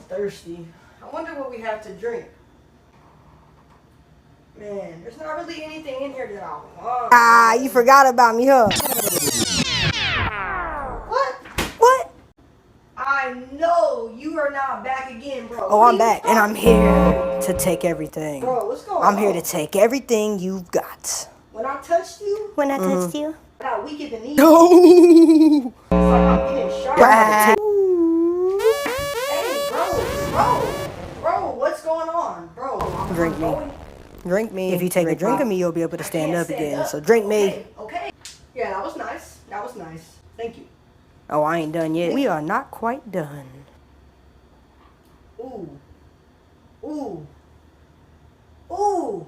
thirsty. I wonder what we have to drink. Man, there's not really anything in here that I want. Ah, you forgot about me, huh? What? What? I know you are not back again, bro. Oh, I'm back, and I'm here to take everything. Bro, what's going on? I'm here to take everything you've got. When I touched you, When I touched you? I got weaker than these. No! It's like I'm getting sharp. Right. Hey, bro, what's going on? Bro, Drink me. Drink me. If you take a drink of me, you'll be able to stand up again. So drink me. Okay. Yeah, that was nice. That was nice. Thank you. Oh, I ain't done yet. We are not quite done. Ooh. Ooh. Ooh.